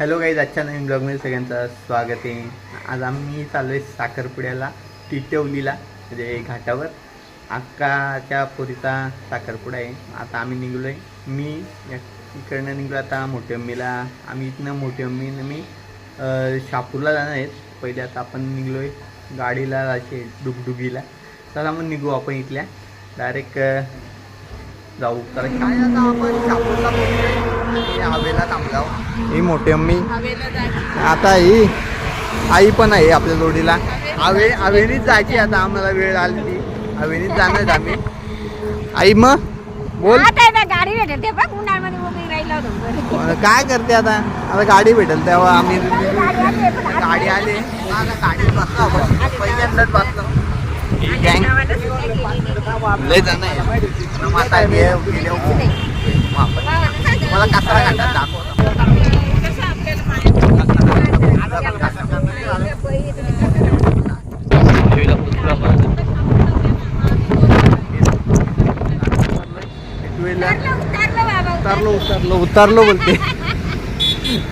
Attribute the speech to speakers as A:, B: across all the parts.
A: Hello guys, आजच्या नवीन ब्लॉगमध्ये सगळ्यांचं स्वागत आहे. आज आम्ही चाललो आहे साखरपुड्याला, टिटवलीला, म्हणजे घाटावर अक्काच्या पोरीचा साखरपुडा आहे. आता आम्ही निघलो आहे. मी इकडनं निघलो आता मोठी अम्मीला. आम्ही इथनं मोठी अम्मी मी शहापूरला जाणार आहेत. पहिले आता आपण निघलो आहे गाडीला असे डुगडुगीला. चला मग निघू आपण इथल्या डायरेक्ट जाऊ. तर काय आता आपण शहापूरला हवेला थांबलो. ही मोठी अम्मी आता ही आई पण आहे आपल्या जोडीला. हवेनीच जायची आता. आम्हाला वेळ आली ती हवेनीच जाणार आम्ही. आई मग बोल
B: गाडी भेटेल ते बघ. उन्हाळ्यामध्ये उभी राहिला होतो.
A: काय करते आता गाडी भेटेल तेव्हा आम्ही गाडी आली. गाडीत बसतो आपण पहिल्यांदाच बसतो. गँग लय जण आहे. मला कचरा घाटात दाखव. उतरलो बोलते.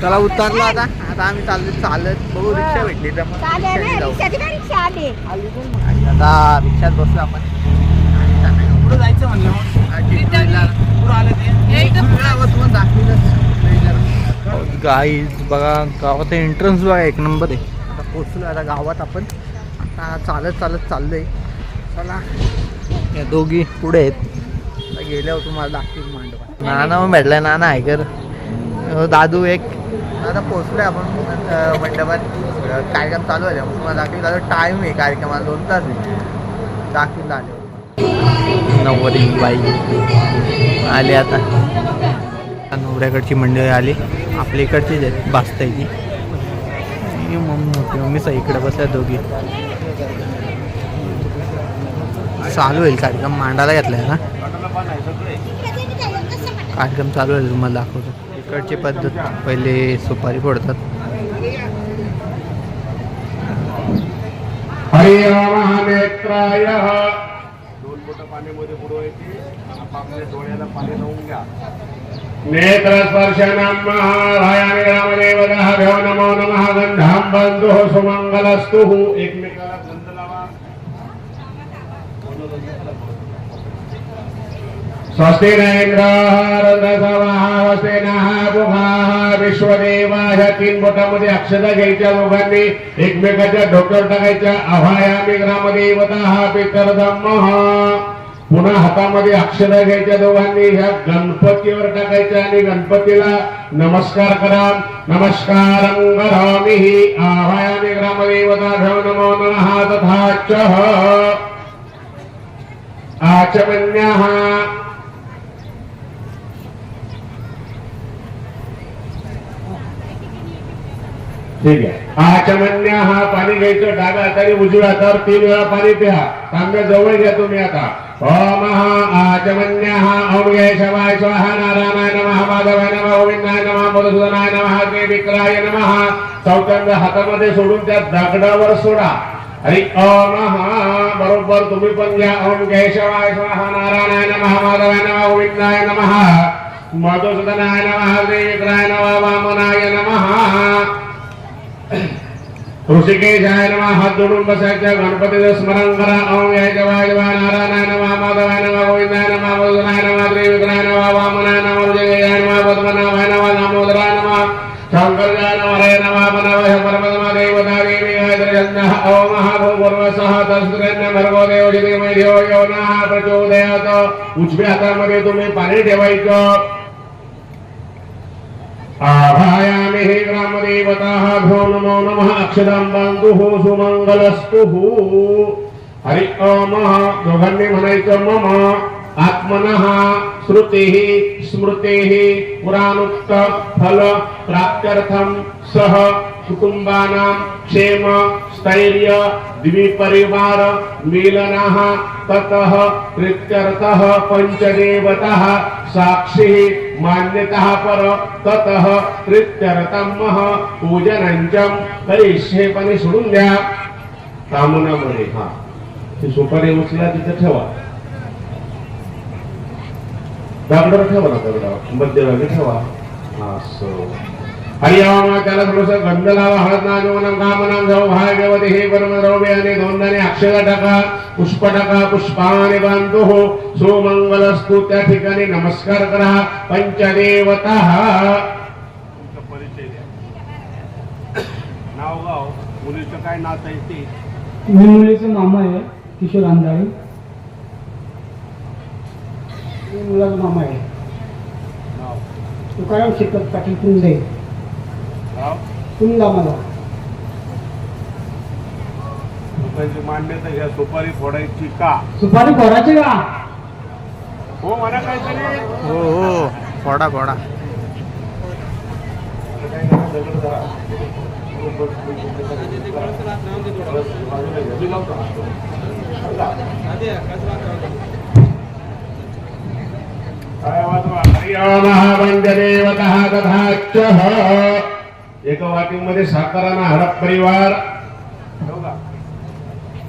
A: त्याला उतरलो. आता आम्ही चालत बघू. रिक्षा भेटली तर मग आता रिक्षात बसलो आपण. पुढे जायचं म्हणलं गाईज बघा. गावात एंट्रन्स बघा एक नंबर आहे. आता पोचलो आता गावात आपण. आता चालत चाललोय. चला या दोघी पुढे आहेत. गेल्यावर तुम्हाला दाखवील मांडवा. नाना मग भेटलाय. नाना आहे कर दादू एक. आता पोचलोय आपण मंडपात. कार्यक्रम चालू आहे तुम्हाला दाखवील. आता टाईम आहे कार्यक्रमाला 2 तास आहे. दाखवील आले. नवरी बाई आली. आता नवऱ्याकडची मंडळी आली. आपल्या इकडचीच आहेत. भासताय ती मम्मी इकडे बसल्या दोघी. चालू होईल कार्यक्रम. मांडायला घेतलाय ना. कार्यक्रम चालू आहे तुम्हाला दाखवतो. इकडची पद्धत पहिले सुपारी फोडतात.
C: नेत्र स्पर्शनम महारायामिरामदेवतः भ्यो नमो नमः. गंधां बंधुः सुमंगलस्तु. एकमेकाला गंध लावा. स्वस्ति न इंद्रः रंधसवः स्वस्ति नः पूषा विश्वदेवः. ह्या 3 बोटामध्ये अक्षता घ्यायच्या. दोघांनी एकमेकाच्या डोक्यावर टाकायच्या. अभयामि ग्रामदेवतः पितरधम्मः. पुन्हा हातामध्ये अक्षता घ्यायच्या दोघांनी. ह्या गणपतीवर टाकायच्या आणि गणपतीला नमस्कार करा. नमस्कारं करोमि. आवायामि ग्रामदेवताभ्यो नमो नमः. तथाच आचमन्यः. ठीक आहे. आचमन्यः. पाणी घ्यायचं. डाव्या हाताने उजव्या हातावर 3 वेळा पाणी प्या. तांब्या जवळ घ्या तुम्ही. आता ओम आचमन्यः. ओम केशवाय स्वाहा. नारायणाय नमः. माधवाय नमः. गोविंदाय नमः. मधुसूदनाय नमः. त्रिविक्रमाय नमः. चौथ्यांदा हातामध्ये सोडून त्या दगडावर सोडा. हरि ओम. बरोबर तुम्ही पण घ्या. ओम केशवाय स्वाहा. नारायणाय नमः. माधवाय नमः. गोविंदाय नमः. मधुसूदनाय नमः. त्रिविक्रमाय नमः. वामनाय नमः. ऋषिकेशाय नमः. हात जोडून बसायच्या. गणपतीचं स्मरण करा. ओम केशवाय स्वाहा. नारायणाय नमः. माधवाय नमः. गोविंदाय नमः. मधुसूदनाय नमः. त्रिविक्रमाय नमः. वामनाय नमः. ऋषिकेशाय नमः. पद्मनाभाय नमः. दामोदराय नमः. शंकराय नमः. हरे नमः. मनवः परमतमा देवता देवी गायत्र्यन्नः. ओम भूर्भुवस्सुवः तत्सवितुर्वरेण्यं भर्गो देवस्य धीमहि धियो यो नः प्रचोदयात्. उजव्या हातामध्ये तुम्ही पाणी ठेवायचं. आभायामि हि ग्रामदेवताः भ्यो नमो नमः. अक्षदां बंधुः सुमंगलस्तु. हरि ओम. दोघांनी म्हणायचं. मम आत्मनः श्रुतिः स्मृतिः पुराणोक्त फल प्राप्त्यर्थं सह कुटुंबानां क्षेम स्थैर्य द्विपरिवार मिलनः ततः प्रीत्यर्थः पंचदेवतः साक्षी मान्यतः पर ततः प्रीत्यर्थं पूजनंचम करिष्ये. पाणी सोडून द्या. कामनामध्ये ती सुपारी उचला तिथे ठेवा. दगडावर ठेवा ना. दगडावर मध्यभागी ठेवा. असं हरि ओम त्याला थोडस गंध लावा हळद नाजूकनम कामनाम सौभाग्यवती हे परमद्रव्य आणि दोनदाने अक्षता टाका पुष्प टाका पुष्पाने बांधतो हो सुमंगलस्तु त्या ठिकाणी नमस्कार करा पंचदेवता परिचय द्या नाव गाव मुलीचं काय नात आहे ते
D: मी मुलीचे मामा आहे किशोर अंधाळे मुलाचा मामा आहे
C: नाव
D: तुकाराम शेखर पाटील कुंडे
C: नाव
D: कुंडा मला
C: लोकांची मान्यता घ्या सुपारी फोडायची का
D: सुपारी फोडायची का
C: हो मला काहीतरी
A: हो हो फोडा फोडा
C: पंचदेवतः तथाच एका वाटीमध्ये साताराना हडप परिवार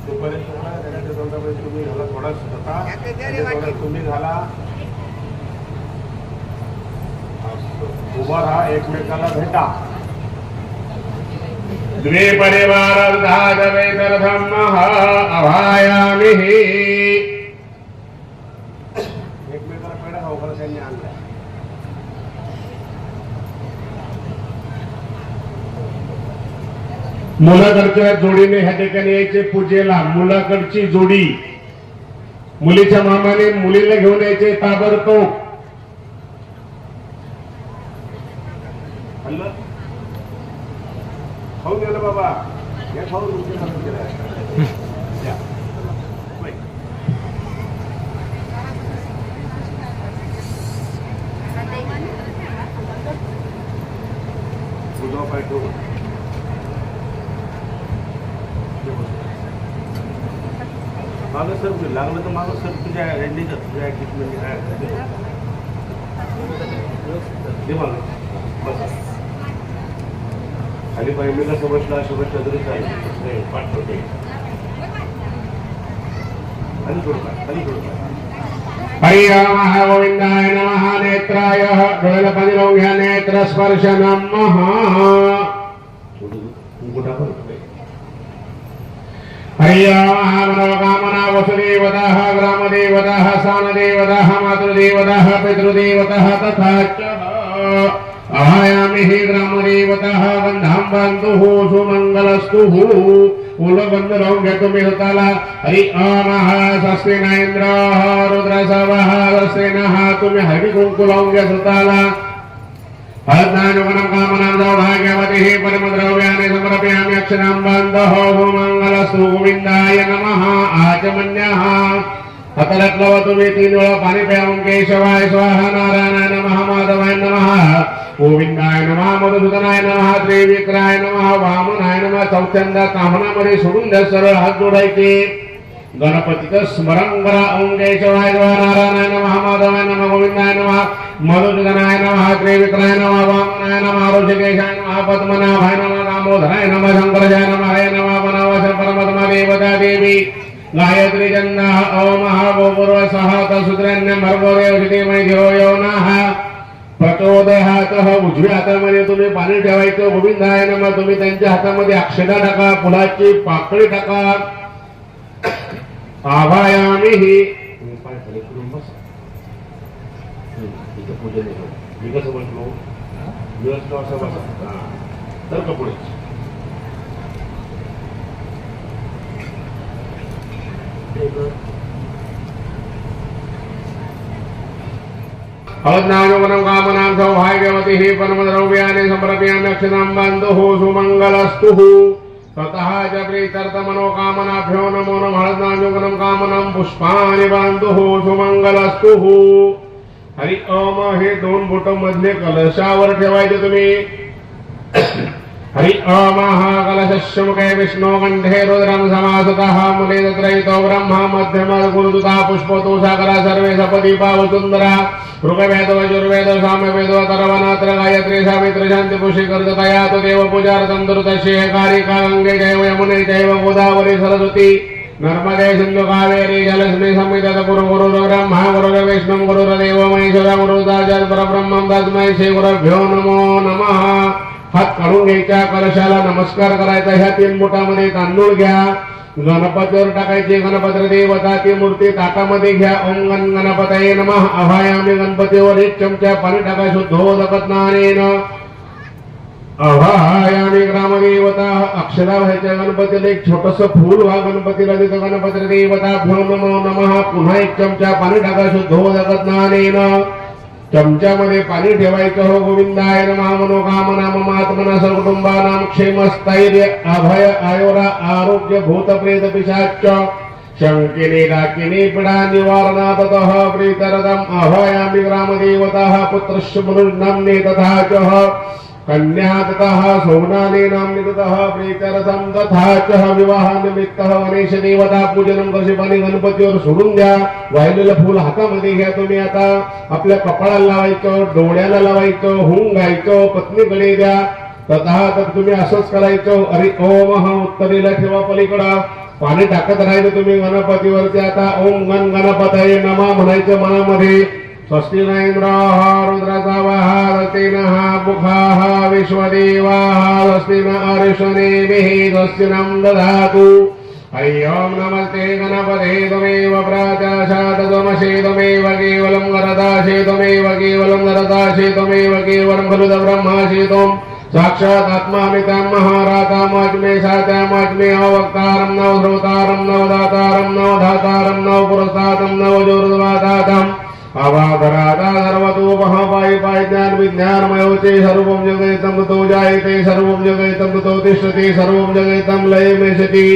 C: तुम्ही घाला थोडा तुम्ही घाला उभा राहा एकमेकाला भेटा द्वे परिवारर्थम अभायामी एकमेकाला पेढा खाऊ खरं त्यांनी आणला मुलाकडच्या जोडीने ह्या ठिकाणी यायचे पूजेला मुलाकडची जोडी मुलीच्या मामाने मुलीला घेऊन यायचे ताबडतोब खाऊन गेलं बाबा या खाऊन मागं सर लागलं तर मागं सर तुझ्या रॅलीचं तुझ्या ट्रीटमेंट काय बस खाली पहिलीला समजला शुभ चंद्रच आहे पाठ होते खाली सोडता हरि नमः गोविंदाय नमः नेत्राय डोळ्याला पाणी लावून घ्या नेत्र स्पर्श नमः हरि नमः मनोकामना वसुदेवतः ग्रामदेवतः स्थानदेवतः मातृदेवतः पितृदेवतः तथा च अहायामि हि ग्रामदेवतः गन्धां बान्धुः सुमङ्गलस्तु फूलगंध लावून घ्या तुम्ही स्वतःला हरि ओमः स्वस्ति न इंद्रः रुद्रसवः स्वस्ति नः तुम्ही हळदी कुंकू लावून घ्या स्वतःला हळदनानुगुणं कामनां सौभाग्यवती हे परमद्रव्याने समर्पयामि अक्षरां बान्धः सुमङ्गलस्तु गोविन्दाय नमः आचमन्यः हाताला तुम्ही 3 वेळा पाणी प्यावून केशवाय स्वाहा नारायणाय नमः माधवाय नमः गोविंदाय नमः मधुसूदनाय नमः त्रिविक्राय नमः वामनाय नमः चौथ्यांदा कामनामध्ये सोडून द्या सरळ हात जोडायचे गणपतीचं स्मरण करा ओम केशवाय नारायणाय नमः माधवाय नमः गोविंदाय नमः मधुसूदनाय नमः त्रिविक्राय नमः वामनाय नमः ऋषिकेशाय नमः पद्मनाभाय नमः दामोदराय नमः शंकराय नमः हरे नमः वनवास परमात्मा देवता देवी गायत्री चंदा ओम गोपूर्व सह तसुत्रन्यं भर्गोदेव धीमहि धियो यो नः प्रचोदयातः उजव्या हातामध्ये तुम्ही पाणी ठेवायचं गोविंदाय नमः तुम्ही त्यांच्या हातामध्ये अक्षता टाका फुलाची पाकळी टाका आभायामी ही पाय खाली करून बसा इथं पूजन मी कसं म्हटलो व्यवस्था असं बसा तर कपडे हळदनानुगुणं कामनां सौभाग्यवती हे परमद्रव्याने समर्पयामि अक्षतां बान्धुः सुमङ्गलस्तु स्वतःच्या प्रीत्यर्थ मनोकामनाभ्यो नमो नमः हळदनानुगुणं कामनां पुष्पाणि बान्धुः सुमङ्गलस्तु हरि ओम हे 2 बोट मधले कलशावर ठेवायचे तुम्ही हरि ओम कलशस्य मुखे विष्णु कंठे रुद्रं समासतः मुले तत्रैतो ब्रह्मा मध्यम गुरुदुता पुष्पतो सागरा सर्वे सपदीपा वसुंधरा ऋग्वेद यजुर्वेद सामवेद अथर्वणात्र गायत्री सावित्री शांति पुषि कर्तया तो देव पूजार्थं दुर्दशे कारिका गंगे जैव यमुने जैव गोदावरी सरस्वती नर्मदे सिंधु कावेरी जलस्मि समित गुरु गुरु ब्रह्मा गुरु विष्णु गुरु देव महेश्वर गुरु साक्षात् परब्रह्मं तस्मै श्री गुरुभ्यो नमो नमः हात काढून घ्यायच्या, कलशाला नमस्कार करायचा. ह्या 3 बोटामध्ये तांदूळ घ्या, गणपतीवर टाकायचे. गणपती देवता ती मूर्ती ताटामध्ये घ्या. ओम गण गणपतये नमः. अभयामी गणपतीवर 1 चमचा पाणी टाका शुद्धोदक स्नानेन. अभयामी ग्रामदेवता अक्षरा व्हायच्या. गणपतीला एक छोटस फूल व्हा गणपतीला देतो. गणपती देवता भ्यो नमो नमः. पुन्हा 1 चमचा पाणी टाका शुद्धोदक स्नानेन. चमच्यामध्ये पाणी ठेवायचं. हो गोविंदाय नमः. मनोकामना मम आत्मना सर्वकुटुंबानां क्षेमस्थैर्य अभय आयोरा आरोग्य भूत प्रेत पिशाच शंकिनी डाकिनी पीडा निवारणातः प्रीतरदम. अभयामी ग्रामदेवता पुत्रस्य मनुर्नाम्ने तथा च कन्या ततः सोमनाने नाम्नि ततः प्रीतरदम तथा च विवाह निमित्तः गणेश देवता पूजनम करशे. पाणी गणपतीवर सोडून द्या. वाहिलेलं फूल हातामध्ये घ्या. तुम्ही आता आपल्या कपाळाला लावायचं, डोळ्याला लावायचं, हुंगायचं, पत्नीकडे द्या. तथा तर तुम्ही असंच करायचं. अरे ओम उत्तरेला ठेवा पलीकडं. पाणी टाकत राहिले तुम्ही गणपतीवरती. आता ओम गण गणपतये नमः म्हणायचं मनामध्ये. स्वस्ति न इंद्राः रुद्रसवः स्वस्ति नः मुखाः विश्वदेवाः स्वस्ति न अर्षनेभिः स्वस्ति नः दधातु. हरि ओम नमस्ते गणपते त्वमेव प्राचाशात् त्वमसि त्वमेव केवलं वरदासि त्वमेव केवलं वरदासि त्वमेव केवलं खलु ब्रह्मासि त्वं साक्षात् आत्मामितं महारातामज्मे सात्यामज्मे अवक्तारं नव श्रोतारं नव दातारं नव धातारं नव पुरस्तातं नव जोर्ध्वातातं अवाधराता सर्वतोपः पायि पायि ज्ञान विज्ञानमयोचे सर्वं जगैतं ततो जायते सर्वं जगैतं ततो तिष्ठति सर्वं जगैतं लयमेषति.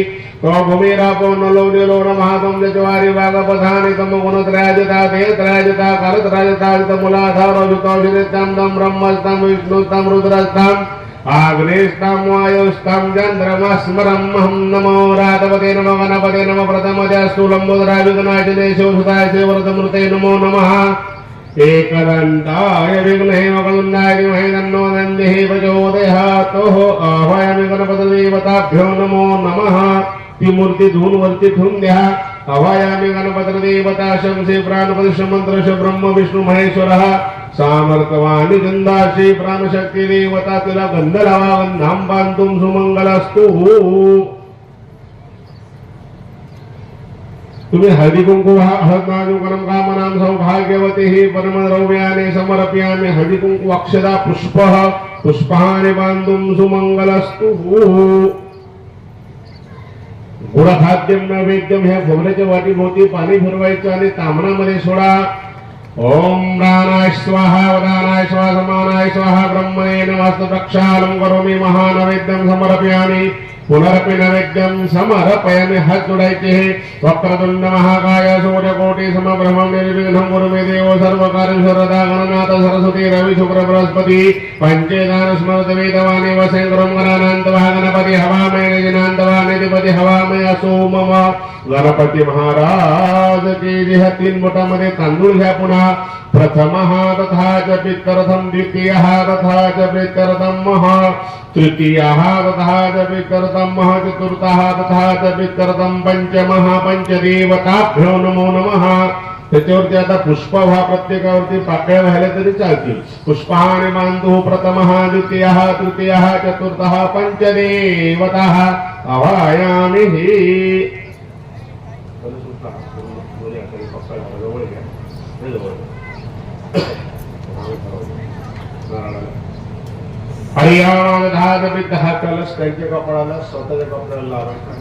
C: तो भूमिरापो नलो निलो नमः चत्वारि वागपधानि तम गुणत्रयाजता देहत्रयाजता करत्रयाजता तमूलाधारो जुतौषधितं तं ब्रह्मस्तं विष्णुस्तं रुद्रस्तं आग्नेस्तं वायुस्तं चन्द्रमस्मरमहं. नमो रातपते नमो गणपते नमो प्रथमजस्तु लम्बोदराय विघ्नाय शिवसुताय शिवव्रतमूर्ते नमो नमः. एकदन्ताय विघ्नहेमकलुण्डाय धीमहि तन्नो दन्तिः प्रचोदयात्. अभयामी गणपतिदेवताभ्यो नमो नमः. ती मूर्ती धुवून वरती ठेवून द्या. अभयामी गणपतिदेवता शंसे प्राणपतिश्च मंत्रश्च ब्रह्म विष्णू महेश्वरः सामर्थवानी गंधाशी प्राणशक्ती देवता. तिला गंध लावा. गंधां बांधुं सुमंगलस्तु. तुम्ही हळदी कुंकू हळदनादुकरम कामनां सौभाग्यवती परमद्रव्याने समर्पयामि. हळदी कुंकू अक्षदा पुष्पः पुष्पाणि बांधुं सुमंगलस्तु. गुडखाद्यम नैवेद्यम. ह्या खोबऱ्याच्या वाटीभोवती पाणी फिरवायचं आणि तामणामध्ये सोडा. ओम प्राणाय स्वाहा वदानाय स्वाहा समानाय स्वाहा ब्रह्मणे नमस्ते प्रक्षालं करोमि महानैवेद्यं समर्पयामि. पुनरपि नैवेद्यं समर्पयामि. हात जोडायचे. वक्रतुंड महाकाय सूर्यकोटि समप्रभं निर्विघ्नं कुरु मे देव सर्वकार्येषु सर्वदा. गणनाथ सरस्वती रवि शुक्र बृहस्पति पंचेदान स्मृत वेदवाणी वसे क्रम गणानान्तवा गणपति हवामय निजनान्तवा निधिपति हवामय असो मम. गणपती महाराज की जय. 3 बोटामध्ये तांदूळ घ्या. पुन्हा प्रथमः तथा च पितरथं द्वितीयः तथा च पितरथं तृतीयः तथा च पितरथं चतुर्थः तथा च पितरथं पंचमः. पंचदेवताभ्यो नमो नमः. त्याच्यावरती आता पुष्प व्हा. प्रत्येकावरती पाकळ्या व्हायला तरी चालतील. पुष्पाणि बांधु प्रथमः द्वितीयः तृतीयः चतुर्थः पंचदेवताः. अभयामि. हरियाणा धाद विद्या कलश त्यांच्या कपडाला स्वतःच्या कपड्याला लावायचं.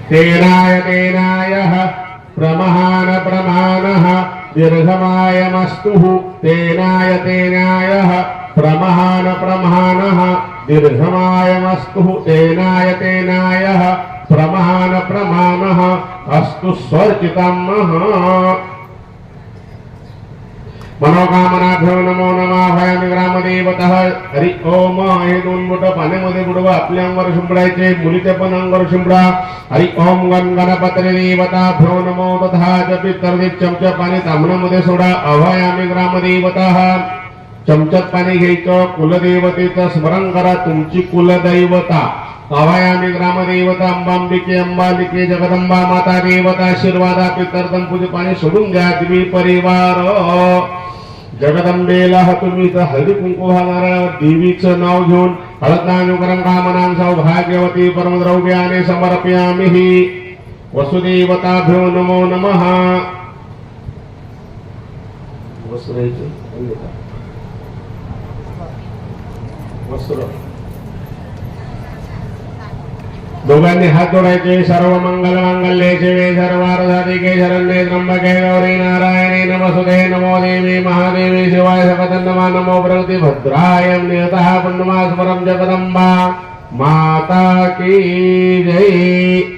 C: तेनाय तेनायः प्रमहान प्रमाणः दीर्घमायमस्तु. तेनाय तेनायः प्रमहान प्रमाणः दीर्घमायमस्तु. तेनाय तेनायः प्रमहान प्रमाणः अस्तु स्वर्चितं. मनोकामनाभ्यो नमो नमः. अभयामी ग्रामदेवतः. हरि ओम. हे 2 बोट पाण्यामध्ये बुडवा. आपल्या अंगावर शिंपडायचे. मुलीच्या पण अंगावर शिंपडा. हरि ओम गण गणपती देवताभ्यो नमो. तथा च पितरदीप. चमचा पाणी तांबण्यामध्ये सोडा. अभयामी ग्रामदेवतः. चमच्यात पाणी घ्यायचं. कुलदेवतेचं स्मरण करा. तुमची कुलदैवता. अभयामी ग्रामदेवता अंबांबिके अंबालिके जगदंबा माता देवता आशीर्वादा पितरदम पूजे. पाणी सोडून घ्या. तुम्ही परिवार जगदंबेला तुम्ही तर हळदी कुंकू हा नारळ देवीचं नाव घेऊन हळदनानुकरम कामनां सौभाग्यवती परमद्रव्याने समर्पयामि वसुदेवताभ्यो नमो नमः. वस्त्र दोघांनी हात जोडायचे. सर्व मंगल मांगल्ये शिवे सर्वार्थसाधिके शरण्ये त्र्यंबके गौरी नारायणी नमस्तुते नमो देवी महादेवी शिवाय सकदन्नमा नमो प्रगति भद्राय नियतः पुण्यमास्मरं जगदम्बा माता की जय.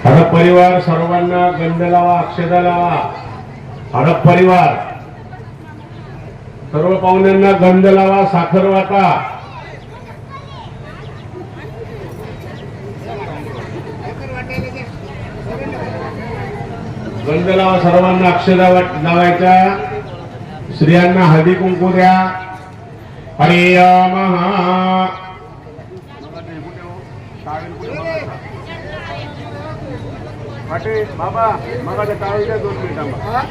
C: हडप परिवार सर्वांना गंध लावा अक्षता लावा. हडप परिवार सर्व पाहुण्यांना गंध लावा साखर वाटा. गंध लावा सर्वांना अक्षता लावायच्या. स्त्रियांना हळदी कुंकू द्या. हरि ओम. बाबा मग टाळूच्या 2 मिनिटांना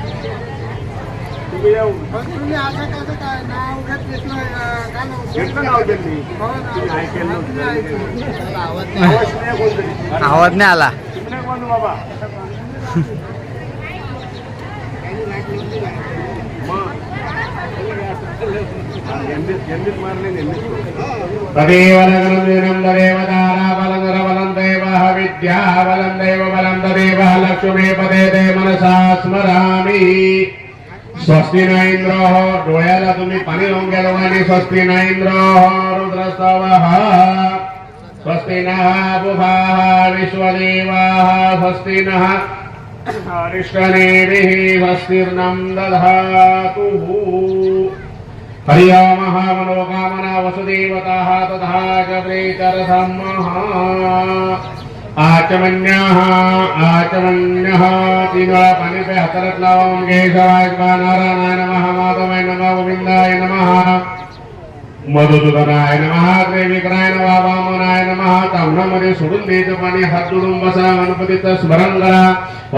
C: तुम्ही येऊ. तुम्ही असं कसं काय नाव घेतलं नाव त्यांनी
A: आवाज नाही आला.
C: तुम्ही नाही म्हणू बाबा. तदेव लग्नं तदेव दारा बलं बलं दैव विद्या बलं दैव बलं तदेव लक्ष्मी पदे ते मनसा स्मरामि. स्वस्ति न इंद्र डोळ्याला तुम्ही पाणी लावून घ्या दोघांनी. स्वस्ति न इंद्र रुद्रस्तवः स्वस्ति नः बुधाः विश्वदेवाः स्वस्ति नः अरिष्टनेमिः स्वस्तिर्नं दधातुः. हरि ओम. मनोकामना वसुदेवताः तथा च प्रेतरसमः. आचमन्यः आचमन्यः 3 वेळा पाणी पे हातात लावून केशवाय नारायणाय नमः माधवाय नमः गोविंदाय नमः मधुसूदनाय नमः त्रिविक्राय नमः वामनाय नमः. ताम्रामध्ये सोडून द्यायचं पाणी. हात जोडून बसा. गणपतीचं स्मरण करा.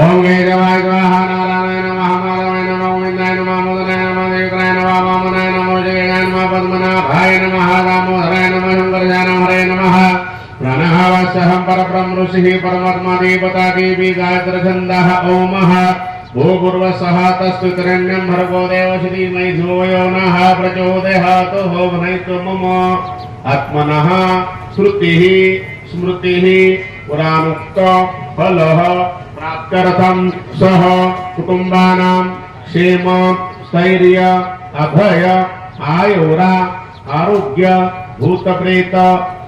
C: ओम केशवाय नारायणाय नमः माधवाय नमः गोविंदाय नमः मधुनाय नमः त्रिविक्राय नमः वामनाय नमः जयाय नमः पद्मनाभाय नमः दामोदराय नमः शंकराय नमः हरे नमः. प्रणः वास्यहं परब्रह्म ऋषिः परमात्मा देवता देवी गायत्री छन्दः ओमः भूर्भुवस्सुवः तत्सवितुर्वरेण्यं भर्गो देवस्य धीमहि धियो यो नः प्रचोदयात्. भवनैतु मम आत्मनः श्रुतिः स्मृतिः पुराणोक्त फलः प्राप्त्यर्थं सह कुटुम्बानां क्षेम स्थैर्य अभय आयुरा आरोग्य भूतप्रेत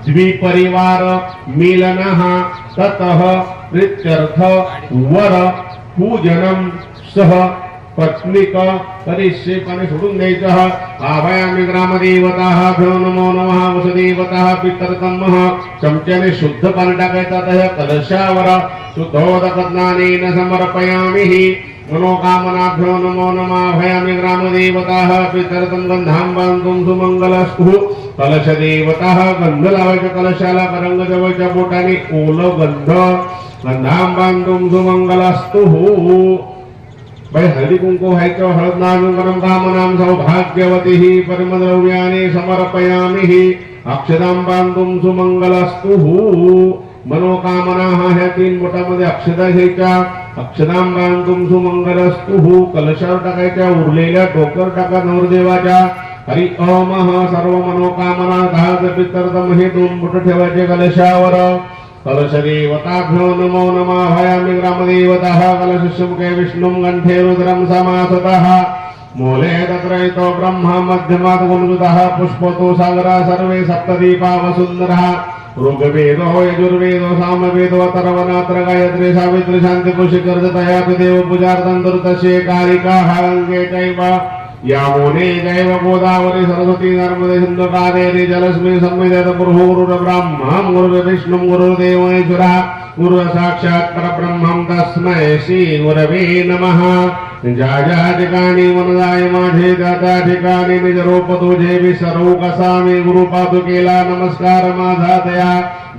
C: द्विपरिवार मिलनः ततः प्रीत्यर्थ वर पूजनम सह पत्निक करिष्ये. पाणी सोडून द्यायचं. आभयामि ग्रामदेवताः भ्यो नमो नमः वसुदेवताः पितरतमः. चमच्याने शुद्ध पाणी टाकायचं. कलशावर शुद्धोदकस्नानेन समर्पयामि. मनोकामनाभ्यो नमो नमः. भयामि ग्रामदेवताः पितरतं गंधांबांतुं सुमंगलस्तु. कलशदेवताः गंध लावायच्या कलशाला. करंग जवळच्या बोटाने ओल गंध गंधांबांतुं सुमंगलस्तु. बाई हळदी कुंकू व्हायचं. हळदनानुकरम कामनां सौभाग्यवती परमद्रव्याने समर्पयामि. अक्षतां बांधुं सुमंगलस्तु. मनोकामना ह्या 3 बोटामध्ये अक्षता घ्यायच्या. अक्षतां बांधुं सुमंगलस्तु. कलशावर टाकायच्या. उरलेल्या डोकर टाका नवरदेवाच्या. हरि ओम. सर्व मनोकामना 10 पितरतम हे 2 बोट ठेवायचे कलशावर. कलशदेवताभ्यो नमो नमः. भयामि ग्रामदेवताः कलशमुखे विष्णुं कंठे रुद्रं समासतः. मूले तत्रैतो ब्रह्म मध्यमात् गुणुतः पुष्पतो सागरः सर्वे सप्तदीपा वसुन्धरः. ऋग्वेदो यजुर्वेदो सामवेदो अथर्वणात्र गायत्री सावित्री शांती पुष्कर्जतया देव पूजार्थं तस्य कालिका हारंगे चैव यामुने जैव गोदावरी सरस्वती नर्मदे सिंधु कावेरी जलस्मिन् सन्निधित गुरुः ब्रह्मं गुरुर्विष्णुं गुरुर्देवो महेश्वरः गुरु साक्षात् परब्रह्मं तस्मै श्री गुरवे नमः. ज्या ज्या ठिकाणी मनदाय माझे त्या ठिकाणी निज रूप तुझे विसरू कसा मी गुरुपादुकेला नमस्कार माझा दया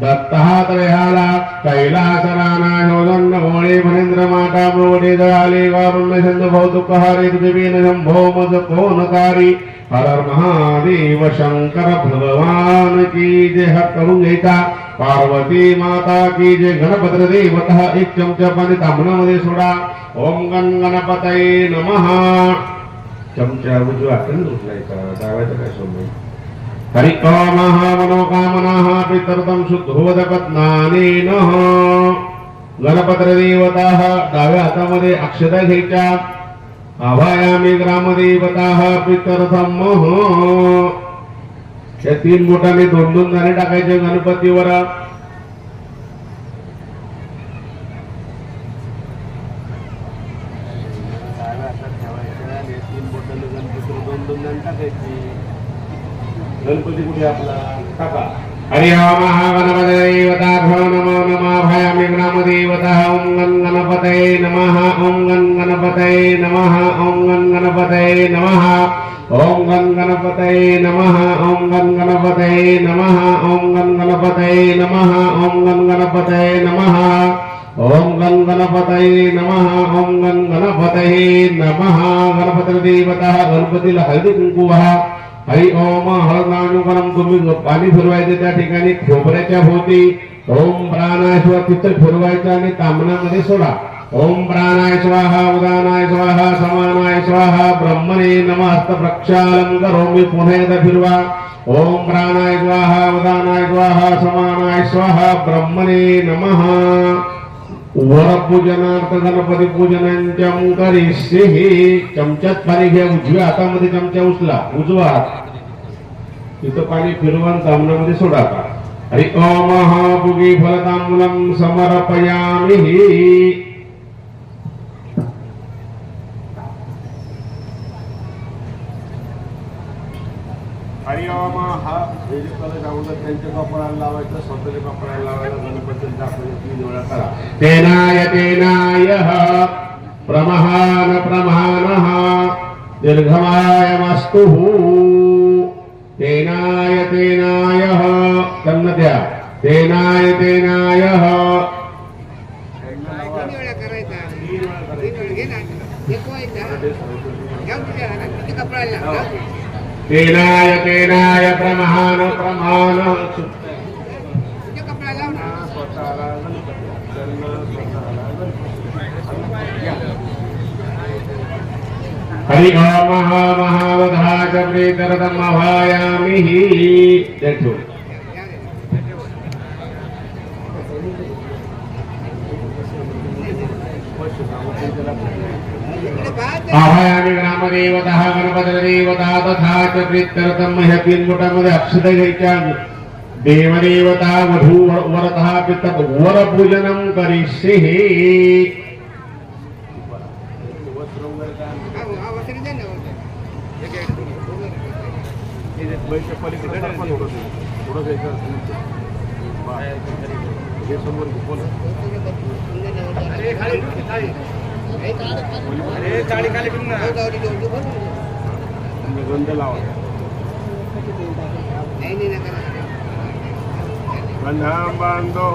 C: दत्तात्रयाला कैलासराना योजन भोळे महेंद्र माता मोडे जळाले वारुण्य सिंधू भौतुक हरे तुझे शंभो मज कोणकारी हर हर महादेव शंकर भगवान की जय. हात करून घ्यायचा. पार्वती माता की जय. गणपती देवता एक चमचा पाणी तांबणामध्ये सोडा. ओम गण गणपतये नमः. चमचा उजवा हाताने उचलायचा, डाव्याचा काय सोडलाय. हरि ओम मनोकामनाः पितर्दं शुद्धोदकत्नानेन. गणपती देवताः डाव्या हातामध्ये अक्षता घ्यायच्या. आभायामी ग्रामदेवताः पितर्थम. या 3 बोटाने 2-2 दाणे टाकायचे गणपतीवर. गणपती कुठे आपला टाका. हरि ओम गणपतये देवताभ्यो नमो नमः. भयामि ग्रामदेवतः. ओम गण गणपतये नमः. ओम गण गणपतये नमः. ओम गण गणपतये नमः. ओम गण गणपतये नमः. ओम गण गणपतये नमः. ओम गण गणपतये नमः. ओम गण गणपतये नमः. ओम गण गणपतये नमः. ओम गण गणपतये नमः. गणपती देवता. गणपतीला हळदी कुंकू वाहा. हरि ओम हळदानुगणम. तुम्ही पाणी फिरवायचे त्या ठिकाणी खोबऱ्याच्या भोवती ओम प्राणाय स्वाहा तिथं फिरवायचं आणि तांबणामध्ये सोडा. ओम प्राणाय स्वाहा उदानाय स्वाहा समानाय स्वाहा ब्रह्मणे नमः. हस्त प्रक्षालन करोमि. पुन्हा एकदा फिरवा. ओम प्राणाय स्वाहा उदानाय स्वाहा समानाय स्वाहा ब्रह्मणे नमः. वरपूजनार्थ गणपती पूजनांच्या करिष्ये. चमच्यात पाणी घ्या. उजव्या हातामध्ये चमचा उचला. उजवा हात तिथं पाणी फिरवून तांबणामध्ये सोडा. हरि ओम भुगी फलतांबूलम समर्पयामि. हरि ओम. हा जे कलश आवडत त्यांच्या कपड्याला लावायचं, स्वतःच्या कपड्याला लावायचं. गणपतीला दाखवायचं. 3 वेळा करा. तेनाय तेनाय प्रमहान प्रमाणः दीर्घमायमस्तु. तेनाय तेनाय त्यांना द्या. तेनाय तेनाय तेनाय तेनाय प्रमहान प्रमाण. हरि ओम महावधाच प्रीतरतम आभायामि. देखो आभायामि ग्रामदेवतः गणपतिदेवता तथा च प्रीत्यर्थम. ह्या 3 बोटामध्ये अक्षता घ्यायच्या. देवदेवता वधू वरतः पितृ वरपूजनं करिष्ये. गंध लावा. गंधां बांधो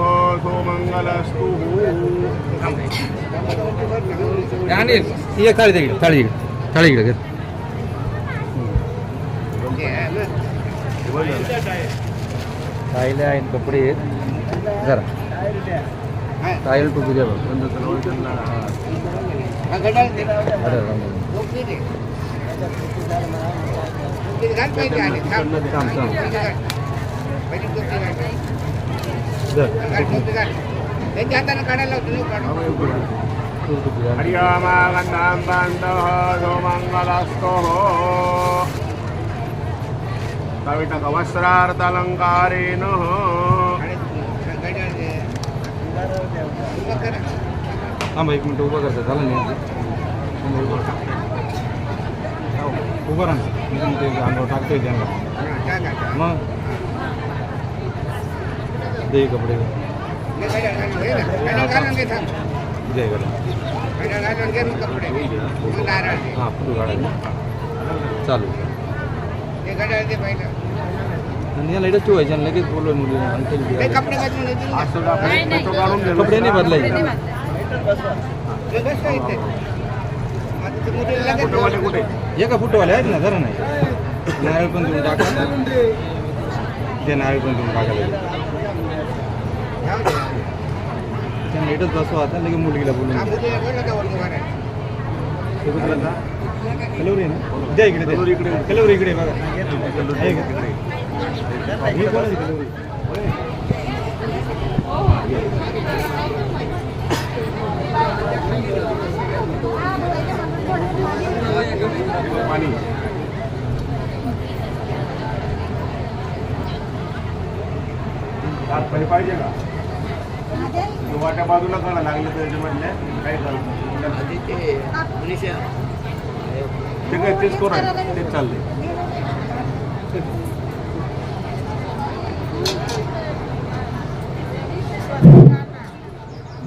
C: सोमंगलस्तु.
A: थाळी ताईला आहेत कपडे जरा ताईला टोपी द्या.
C: हरि ओम गंधां बांधो सोमंगलस्तु. कविटक वस्त्रार्थ अलंकारेण
E: थांबा एक मिनिट उभं करता झालं नाही उभं राहा मी ते अंगावर टाकतोय त्यांना मग दे कपडे जय गडा हां फोटो काढायला चालू आणि याला इथं ठेवायचे आणि लगेच बोलवून मुली कपडे नाही बदलायचे एका फोटोवाले आहेत ना जरा नाही नारळ पण देऊन टाका ते नारळ पण देऊन टाकायला त्यांना इथंच बसवा आता लगेच मुलगीला बोलून कलोरी ना द्या इकडे कलोरी इकडे बघा ही कोणाची कलोरी पाणी पाहिजे का वाट्या बाजूला कळा लागलं तर त्याच्यामधल्या काय करा ते काय तेच करू तेच चाललंय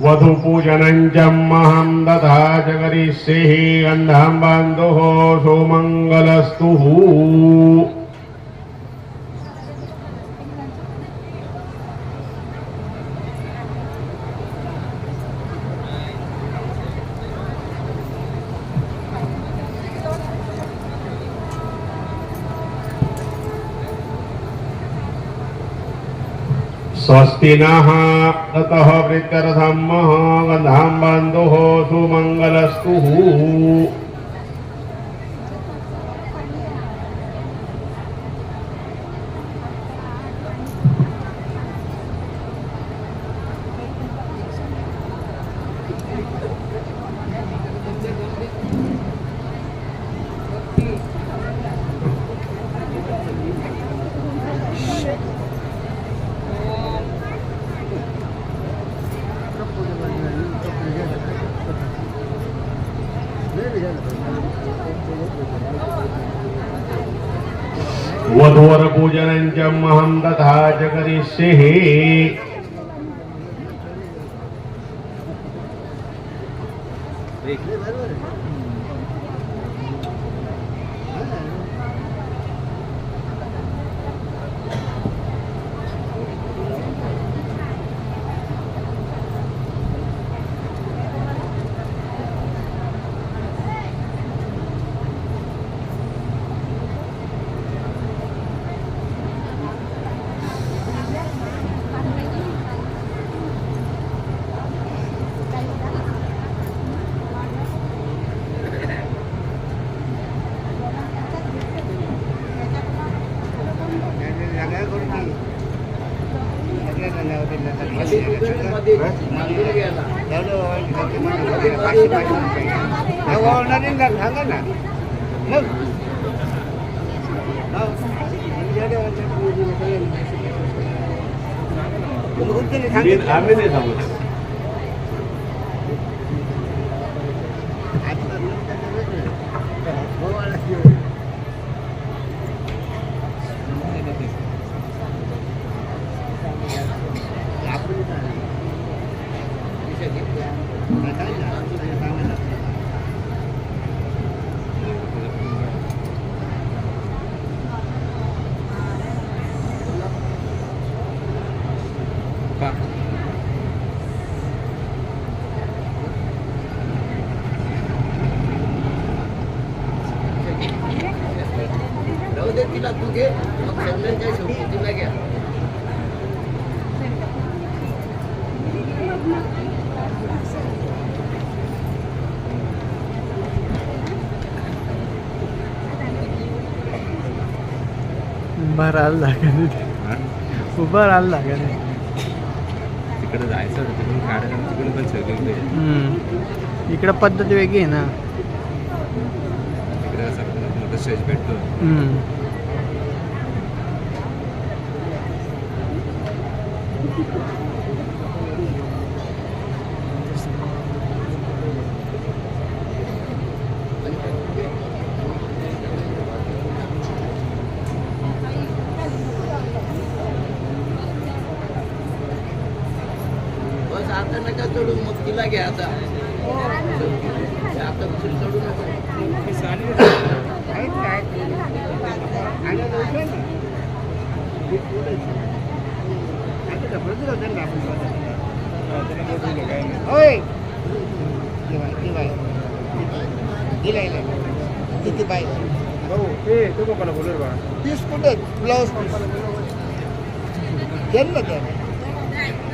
C: वधूपूजनञ्जम्महं दधा जगरिष्येः गन्धां बान्धोः सोमङ्गलस्तुः स्वस्ति नः ततः प्रीत्यर्थमः गन्धां बान्धोः सुमङ्गलस्तुः वधूवर पूजनञ्जम्महं तथा च करिष्ये आम्ही नाही सांगू
A: उभा राहायला जागा नाही उभा राहायला जागा नाही
E: तिकडे जायचं तिकडून काढायचं तिकडून पण सगळं
A: इकडं पद्धत वेगळी आहे ना
E: तिकडे असं मोठं स्टेज भेटतो
A: नका चढू मग तिला घ्या आता चढू
F: किती बाय
E: तू कोणाला बोलर बा
F: पीस कुठे ब्लाऊज पीस केलं ते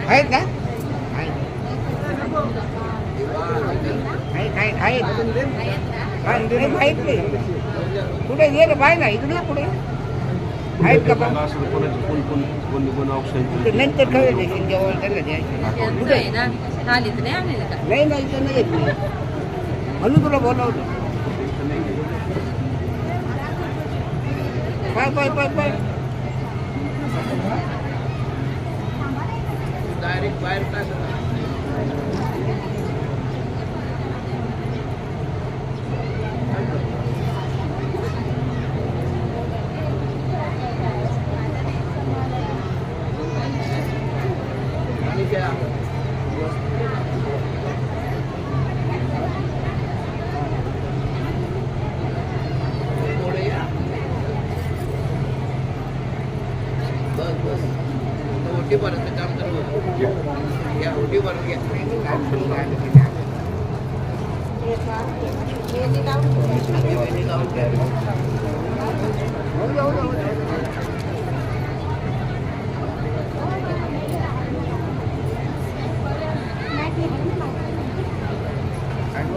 F: आहेत ना माहित नाही कुठे गेलं बाय ना इकडे कुठे आहेत का पण ते नंतर कळेल जेव्हा त्यांना द्यायचं कुठे नाही नाही इथं नाही येत नाही. म्हणून तुला बोलावलं पाय पाय पाय पाय
A: डायरेक्ट बाहेर टाक ओटी भरायचं काम तर या ओटी भरून घ्या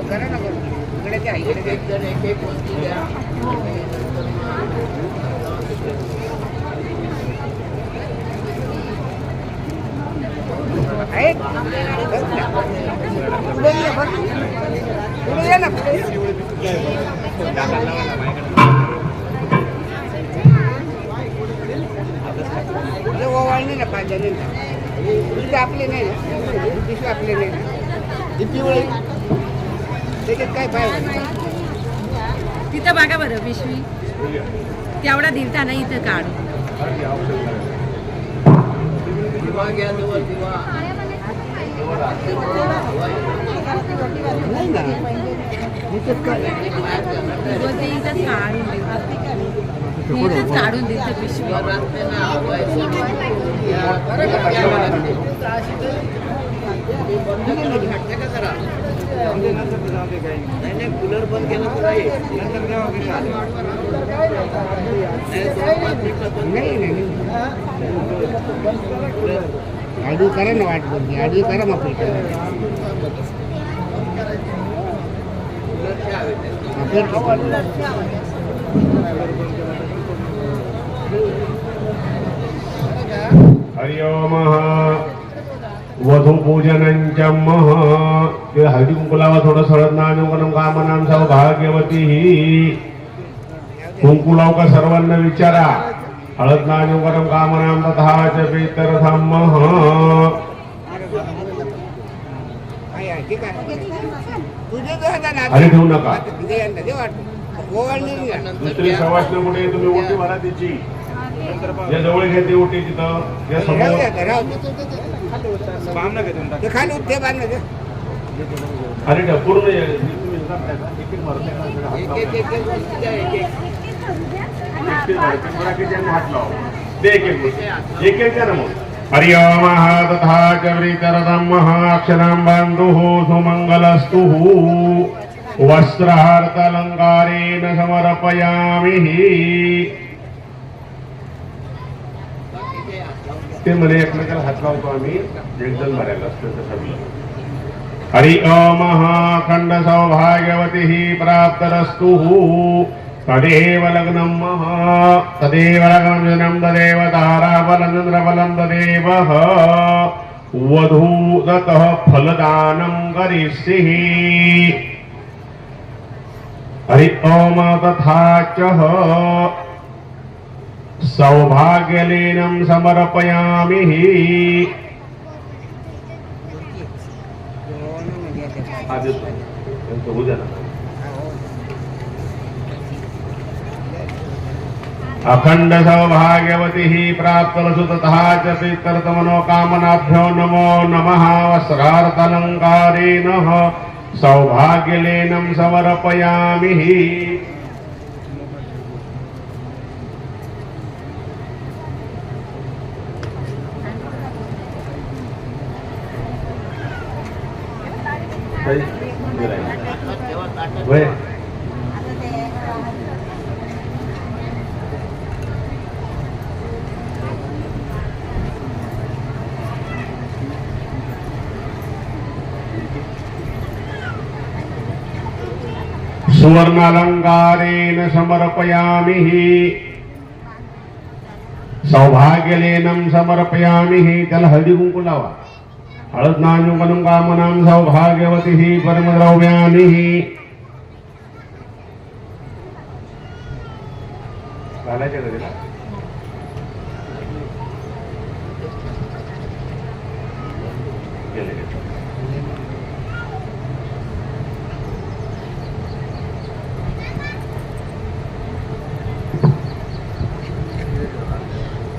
F: करा ना इकडे द्या इकडे
A: एक जण एक एक वस्तू द्या
F: आहेत पुढे ये ना ओवाळणी ना पाहिजे नाही आपले नाही ना पिशवी आपले नाही ना ही पिवळी त्याच्यात काय पाहिजे
B: तिथं बघा बरं पिशवी तेवढा दिलता ना इथं काढ
A: दिवा घ्या जवळ दिवा
F: नाही ना
B: इथंच काढून दिलं पिशवी
A: कूलर बंद केला तर नाही
F: आडवी करा ना वाट बंदी आडवी करा मग
C: हरि ओम वधूपूजनंच हळदी कुंकुलावा थोडं सरद नाम कामनाम सौभाग्यवती कुंकुलाव का सर्वांना विचारा हळद नाम कामनाम तथा च पितरथम
F: ठीक आहे तुझे जो होता ना
C: हरी ठेवू नका दुसरी सवासने कुठे तुम्ही ओटी भरा त्याची या जवळ घेते ओटी तिथं या समोर
F: खाली ते बांध
C: हरी ठेव पूर्ण हात लाव दे एक एक द्या ना मग हरि ओम तथा च वृतरदम अक्षरं बन्धुः सुमङ्गलस्तु वस्त्रार्थालङ्कारेण समर्पयामि ते म्हणे एकमेकाला हात लावतो आम्ही एकदम मारायला असतो ठरलं हरि ओम खंड सौभाग्यवती प्राप्तरस्तु तदेव लग्नं तदेव लग्नं तदेव ताराबलं तदेव वधूदतः फलदानं करिष्यति हरि ओम तथा च सौभाग्यलीनं समर्पयामि अखंड सौभाग्यवती ही प्राप्त तथा च प्रीत्यर्थमनोकामनाभ्यो नमो नमः। वस्त्रार्थालंकारेण सौभाग्यलेनं समर्पयामि। सुवर्णालंकारेण समर्पयामि। सौभाग्यलेनं समर्पयामि। त्याला हळदी कुंकू लावा। हळद नानुकनं कामनां सौभाग्यवती परमद्रव्यानि। घालायच्या घरीला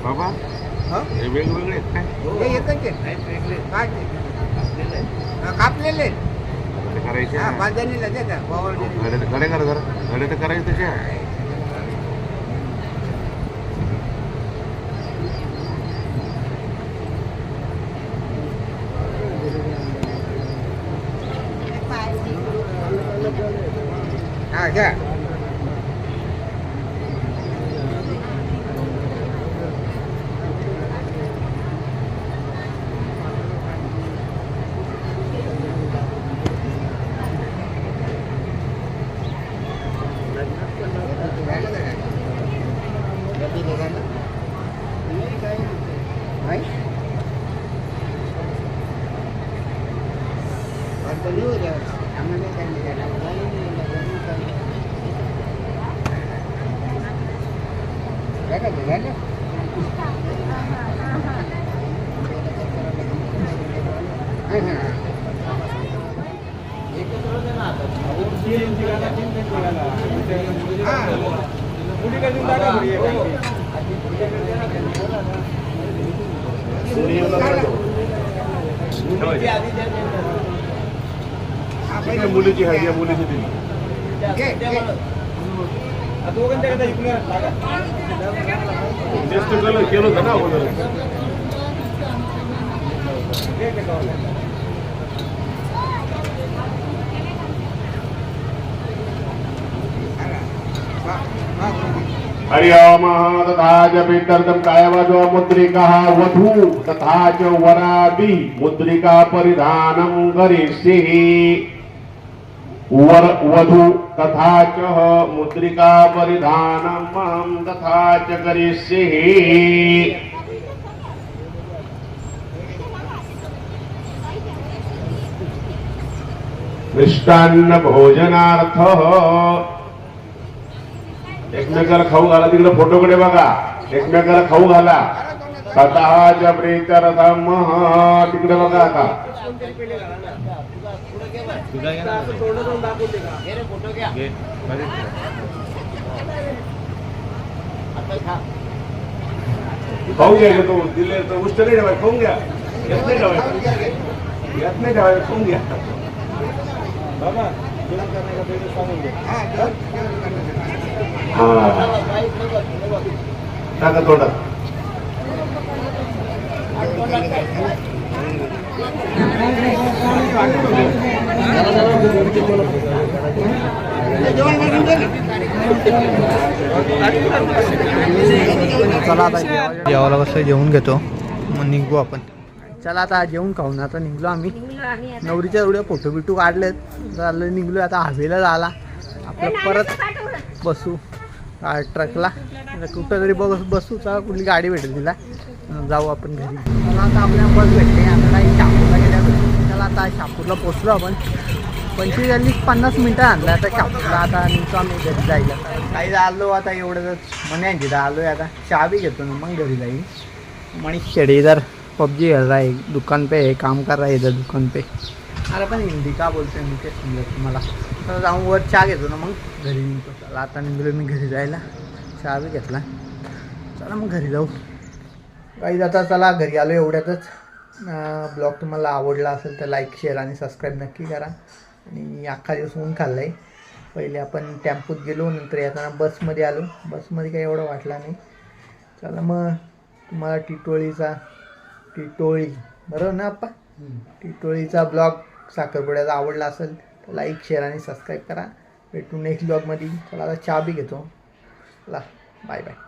E: बाबा हे वेगवेगळे आहेत काय?
F: हे एकच आहे. काय ते? कापलेले आहेत.
E: ते करायचे
F: हा, बांधणीला देतात. वावरलेले.
E: घडे कर जरा घडे तर करायचे तसे
F: हा घ्या.
C: मुलीची हळदी मुलीची दिली जास्त कलर केलं होतं ना अगोदर हरि ओम तथा च प्रीत्यर्थं कायवधो मुद्रिका वधू तथा च वरादि मुद्रिका परिधानं करिष्ये वर वधू तथा च मुद्रिका परिधानं तथा च करिष्ये मिष्टान्न भोजनार्थ एकमेकाला खाऊ घाला तिकडे फोटोकडे बघा एकमेकाला खाऊ घाला स्वतःच्या प्रीत्यर्थम तिकडे बघा आता खाऊ घ्या तो दिले तर उष्ट नाही ठेवाय खाऊन घ्या येत नाही ठेवाय येत नाही ठेवाय खाऊन घ्या टाका तोंडात
A: चला आता जेवायला कसं जेवून घेतो मग निघू आपण. चला आता जेवून खाऊन आता निघलो आम्ही. नवरीच्या एवढे फोटो बिटू काढलेत झालं निघलो आता हवेला झाला आपलं परत बसू ट्रकला कुठं तरी बसू चला कुठली गाडी भेटेल तिला जाऊ आपण घरी. मला आता आपल्या बस भेटते आता काही शहापूरला गेल्या चला आता शहापूरला पोचलो आपण 25-50 मिनटं आणलं आता शहापूरला आता निघतो आम्ही घरी जायला. काही आलो आता एवढंच म्हणायची तर आलो आहे आता चहा बी घेतो ना मग घरी जाईल. मनीष शेडे इधर पबजी खेल रहा है दुकान पे है काम कर रहा है इधर दुकान पे. अरे पण हिंदी का बोलतोय मी ते समजत मला तर जाऊन वर चहा घेतो ना मग घरी निघतो. चला आता निघलो मी घरी जायला चहा बी घेतला चला मग घरी जाऊ. काही आता चला घरी आलो एवढ्यातच. ब्लॉग तुम्हाला आवडला असेल तर लाईक शेअर आणि सबस्क्राईब नक्की करा. आणि अख्खा दिवस ऊन खाल्लं आहे. पहिले आपण टेम्पोत गेलो, नंतर येताना बसमध्ये आलो. बसमध्ये काही एवढं वाटला नाही. चला मग तुम्हाला टिटोळी बरोबर ना आप्पा, टिटोळीचा ब्लॉग साखरपुड्याचा आवडला असेल तर लाईक शेअर आणि सबस्क्राईब करा. भेटू नेक्स्ट ब्लॉगमध्ये. चला आता चहा बी घेतो. चला बाय बाय.